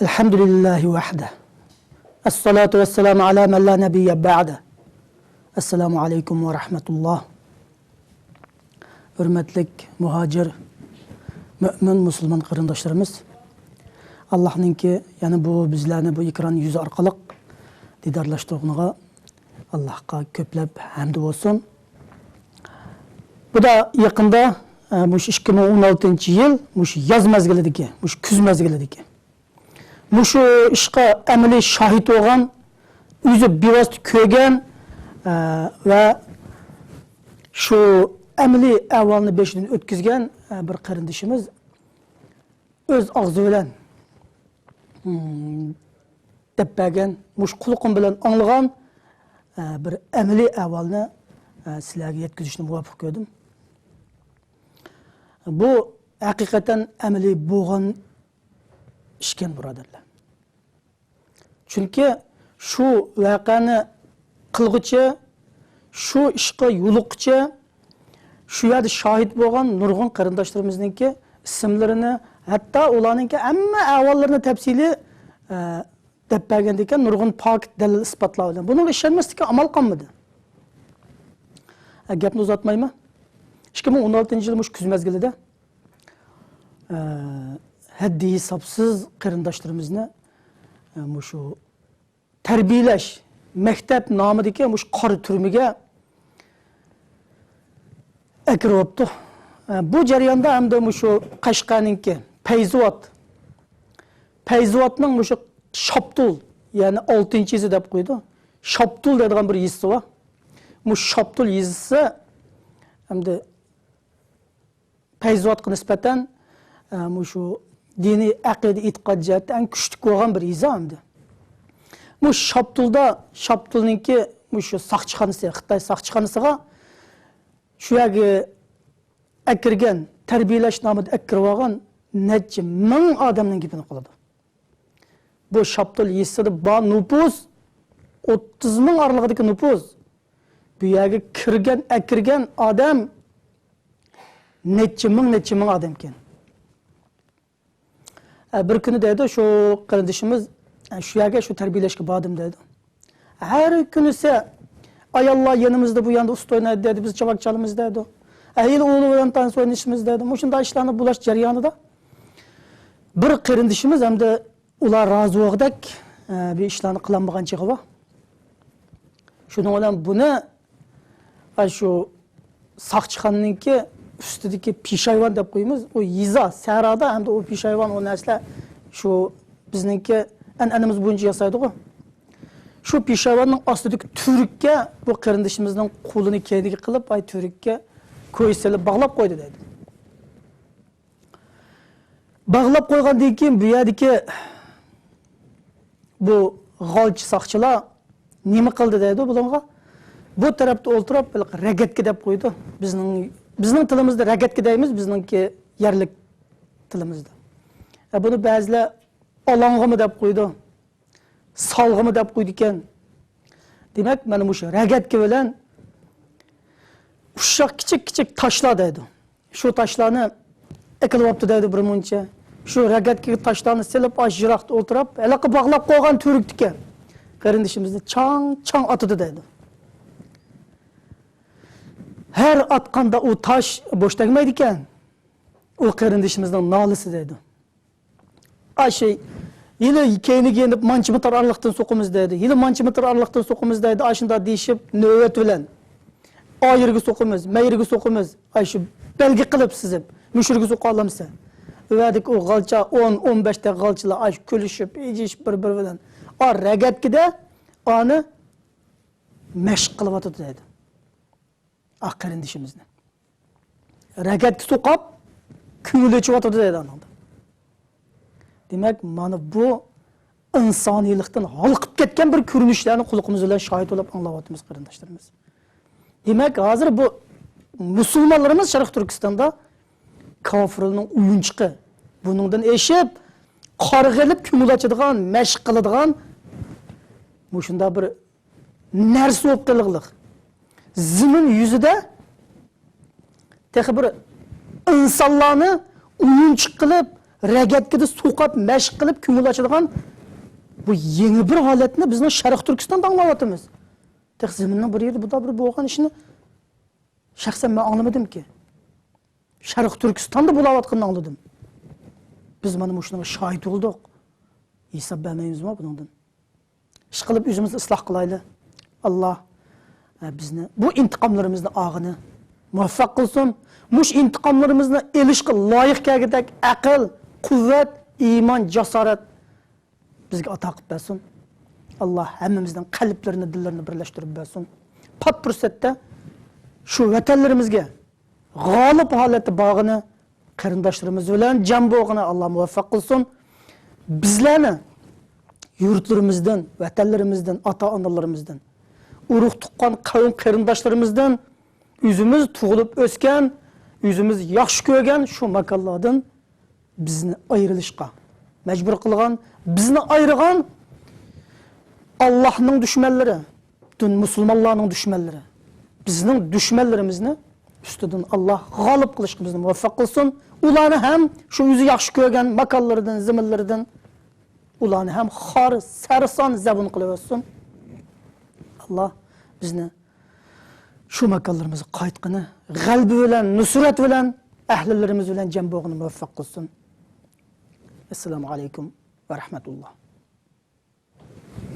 Elhamdülillahi vahde. Esselatu vesselamu ala men la nebiyye ba'de. Esselamu aleyküm ve rahmetullah. Hürmetlik muhacir, mümin, Müslüman kırındaşlarımız. Allah'ın ki yani bu bizlerini bu ekran yüzü arkalık didarlaştığına Allah'a köplep hamd olsun. Bu da yakında bu 2016 yıl bu yaz mezgilideki, bu küz mezgilideki. Bu şu işe emeli şahit olan, yüzü bivast kögen ve şu emeli evvalini 5 gün ötküzgen bir kardeşimiz öz ağzı bilen tepegen, muş kulukum bilen anlayan bir emeli evvalini sizlerge yetkizişini muvafık gördüm. Bu hakikaten emeli boğan işken buradarlar. Çünkü şu vakanı kılgıçı, şu işe yoluqçı, şu yerde şahit boğan nurgun karındaşlarımızdaki isimlerini, hatta olanınki ama avvallarını tepsili tepbergendeyken nurgun pak delil ispatlavdı. Bunun işlenmesi amal kalmadı. Gapni uzatmayayım mı? 2016 yılmış küz mezgilide haddi hesapsız karındaşlarımızını şu terbiyeleş, mektep namıdaki muş karı türmüge ekroptu. Bu jarayonda hem de şu Qashqarninki Payzuvat. Payzuvatning şu Shoptul, yani 6-yezi deb qo'ydi. Shoptul degan bir yezisi var. Bu Shoptul yezisi hem de Payzuvatga nisbatan şu dini aqida e'tiqod jihatdan eng kuchli bo'lgan bir yezi hamdi. Bu Shoptulninki şu saqchixonasi, Xitoy saqchixonasiga shu yerga akirgan, tarbiyalash nomida akirib olgan necha ming odamning gapini qiladi. Bu Shoptul yezisida bor nüfus 30 ming oralig'idagi nüfus. Bu yerga kirgan, akirgan odam necha ming odam ekan. Bir kuni dedi şu kardeşimiz şu yerga şu terbiyeleşke badım dedi. Her gün ise ay Allah yanımızda bu yanda usta oynadı dedi, biz çabak çalımız dedi. Yıl oğlu olan tanesi oynayışımız dedi. Muşunda işlerini bulaş jaryanı da. Bir kardeşimiz hem de ular razı olacak bir işlerini kılanmagan çıkı var. Şunun olan bunu şu sakçıkanınki üstündeki pişayvan dep koyumuz. O yiza, serada hem de o pişayvan o nesle şu bizninki enimiz boyunca yasaydı o. Şu pişayvanın astideki türükke bu kardeşimizin kolunu kendine kılıp ay türükke koysalı bağlap koydu dedi. Bağlap koygan deyken bu yerdeki bu galçı sakçılar nime kıldı dedi bununla. Bu tarafta oturup regetke dep koydu. Bizning tilimizde regetke deymiz, bizninki yerlik tilimizde. Bunu bazılar alangımı dep koydu. Salgımı dep koydu iken. Demek benim bu regetke bilen uşak küçük taşlar dedi. Şu taşlarını ekilip yaptı dedi bir munca. Şu regetke taşlarını silip ajıraktı oturup elaki bağlap koygan türüktüke. Kardeşimizde çang atıdı dedi. Her atkanda o taş boş tegmeydi iken o kardeşimizden nalısı dedi. Ayşe yine keyni giyinip mançımıtar aralıktan sokumuz dedi. Yine mançımıtar aralıktan sokumuz dedi. Aşında değişip nöbet bilen. Ayırgı sokumuz, meyrgı sokumuz. Ayşe belge kılıp sizip müşürgü soku alamsa. Verdik o galça 10-15'te galçıla ayş külüşüp eciş bir bilen. O regetkide anı meşk kılıp atıdı dedi. Kardeşimizle. Regetki sokap küngül içip atıdı dedi anında. Demek mana bu insaniyelikten halkıp ketken bir körünüşlerini kulluğumuz ile şahit olup anlavatımız kardeşlerimiz. Demek hazır bu Müslümanlarımız Şarkı Türkistan'da kafirliğinin uyunçıqı. Bunundan eşip, kargılıp küngül açıdığan, meşk kılıdığan şunda bir nersi optalığılık. Zimin yüzüde tek bir insanlarını uyunçuk kılıp ragatgida suqab, mashq qilib ko'ngil ochadigan bu yangi bir holatni bizning Sharq Turkistonda anglayapmiz. Zaminning bir yerda bu da bir bo'lgan ishni shaxsan men anglamadim-ki. Sharq Turkistonda bo'layotganini angladim. Biz mana shunga shohid bo'ldik. Hisob bermaymizmi bundan? Ish qilib o'zimizni isloh qilaylik. Alloh bizni bu intiqomlarimizni og'ini muvaffaq qilsin. Mush intiqomlarimizni elishga loyiq kelgidek aql, quvvat, iymon, jasorat bizga ato qilib bersin. Allah hammamizdan qalblarini, dillarini birlashtirib bersin. Pat fursatda shu vatanlarimizga g'olib holatda bog'ini qarindoshlarimiz bilan jam bo'lg'ini Alloh muvaffaq qilsin. Bizlarni yurtlarimizdan, vatanlarimizdan, ota-onalarimizdan, urug' tuqqan qavm qarindoshlarimizdan o'zimiz tug'ilib o'sgan, o'zimiz yaxshi ko'rgan shu makonlardan bizni ayrilishga majbur qilgan, bizni ayirgan Allah'ның düşmanları, bütün Müslümanların düşmanları, bizning düşmanlarimizni üstüden Allah g'olib qilishga bizni muvaffaq qilsin. Ularni ham shu o'zi yaxshi ko'rgan makonlardan, zaminlardan ularni ham xor, sarson zabun qilib olsin. Allah bizni shu makonlarimizni qaytqini g'albi bilan, nusrat bilan, ahlilarimiz bilan jam bo'lg'ini muvaffaq qilsin. Assalomu alaykum va rahmatulloh.